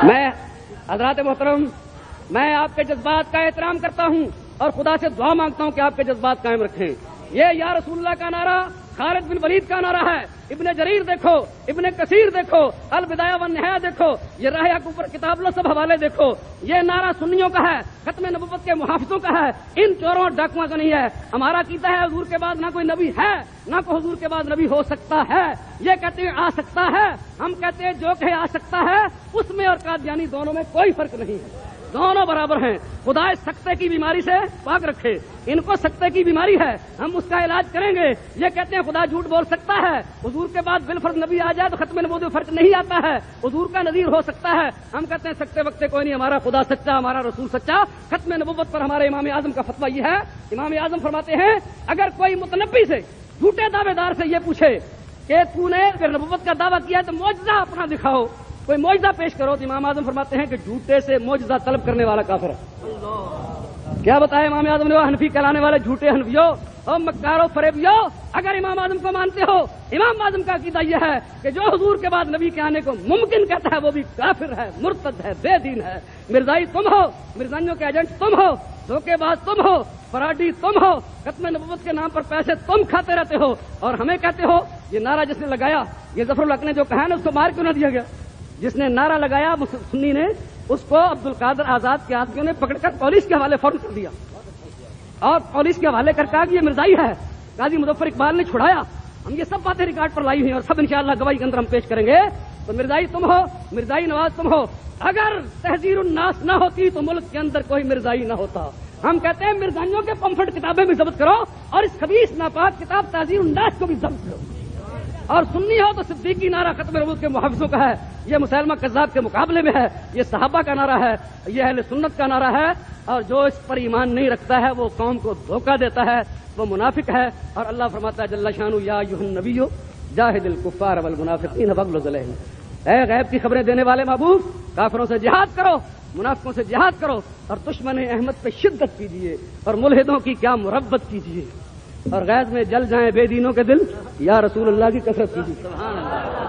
B: میں حضرات محترم، میں آپ کے جذبات کا احترام کرتا ہوں اور خدا سے دعا مانگتا ہوں کہ آپ کے جذبات قائم رکھیں۔ یہ یا رسول اللہ کا نعرہ خالد بن ولید کا نعرہ ہے، ابن جریر دیکھو، ابن کثیر دیکھو، البدایہ والنہایہ دیکھو، یہ راہ کے اوپر کتاب لو، سب حوالے دیکھو، یہ نعرہ سنیوں کا ہے، ختم نبوت کے محافظوں کا ہے، ان چوروں اور ڈاکوؤں کا نہیں ہے۔ ہمارا عقیدہ ہے حضور کے بعد نہ کوئی نبی ہے، نہ کوئی حضور کے بعد نبی ہو سکتا ہے۔ یہ کہتے ہیں آ سکتا ہے، ہم کہتے ہیں جو کہ آ سکتا ہے اس میں اور قادیانی دونوں میں کوئی فرق نہیں ہے، دونوں برابر ہیں۔ خدا اس سکتے کی بیماری سے پاک رکھے، ان کو سکتے کی بیماری ہے، ہم اس کا علاج کریں گے۔ یہ کہتے ہیں خدا جھوٹ بول سکتا ہے، حضور کے بعد بالفرض نبی آ جائے تو ختم نبوت میں فرق نہیں آتا ہے، حضور کا نذیر ہو سکتا ہے۔ ہم کہتے ہیں سکتے وقتے کوئی نہیں، ہمارا خدا سچا، ہمارا رسول سچا۔ ختم نبوت پر ہمارے امام اعظم کا فتویٰ یہ ہے، امام اعظم فرماتے ہیں اگر کوئی متنبی سے، جھوٹے دعوے دار سے یہ پوچھے کہ تو نے اگر نبوت کا دعویٰ کیا ہے تو معجزہ اپنا دکھاؤ، کوئی معجزہ پیش کرو، تو امام اعظم فرماتے ہیں کہ جھوٹے سے معجزہ طلب کرنے والا کافر ہے۔ کیا بتایا امام اعظم نے؟ وہ حنفی کہلانے والے جھوٹے حنفیوں اور مکارو فریبیوں، اگر امام اعظم کو مانتے ہو، امام اعظم کا عقیدہ یہ ہے کہ جو حضور کے بعد نبی کے آنے کو ممکن کہتا ہے وہ بھی کافر ہے، مرتد ہے، بے دین ہے۔ مرزائی تم ہو، مرزائیوں کے ایجنٹ تم ہو، دھوکے باز تم ہو، فراڈی تم ہو، ختم نبوت کے نام پر پیسے تم کھاتے رہتے ہو، اور ہمیں کہتے ہو یہ نعرہ جس نے لگایا، یہ ظفر الحق نے جو کہا نا اس کو مار کیوں نہ دیا گیا؟ جس نے نعرہ لگایا سنی نے، اس کو عبد القادر آزاد کے آدمیوں نے پکڑ کر پولیس کے حوالے فوراً کر دیا، اور پولیس کے حوالے کر کہا کہ یہ مرزائی ہے، قاضی مظفر اقبال نے چھڑایا۔ ہم یہ سب باتیں ریکارڈ پر لائی ہوئی ہیں اور سب انشاءاللہ گواہی کے اندر ہم پیش کریں گے۔ تو مرزائی تم ہو، مرزائی نواز تم ہو. اگر تحذیر الناس نہ ہوتی تو ملک کے اندر کوئی مرزائی نہ ہوتا. ہم کہتے ہیں مرزائیوں کے پمفٹ کتابیں بھی ضبط کرو اور اس خبیث ناپاک کتاب تحذیر الناس کو بھی ضبط کرو. اور سنی ہو تو صدیقی نعرہ ختم نبوت کے محافظوں کا ہے، یہ مسلمہ کذاب کے مقابلے میں ہے، یہ صحابہ کا نعرہ ہے، یہ اہل سنت کا نعرہ ہے. اور جو اس پر ایمان نہیں رکھتا ہے وہ قوم کو دھوکہ دیتا ہے، وہ منافق ہے. اور اللہ فرماتا ہے جل شانہ یا ایھا النبی جاہد الکفار والمنافقین واغلظ علیہم. اے غیب کی خبریں دینے والے محبوب، کافروں سے جہاد کرو، منافقوں سے جہاد کرو اور دشمن احمد پہ شدت کیجیے اور ملحدوں کی کیا مربت کیجیے اور غیظ میں جل جائیں بے دینوں کے دل، یا رسول اللہ کی کثرت کیجیے. سبحان اللہ.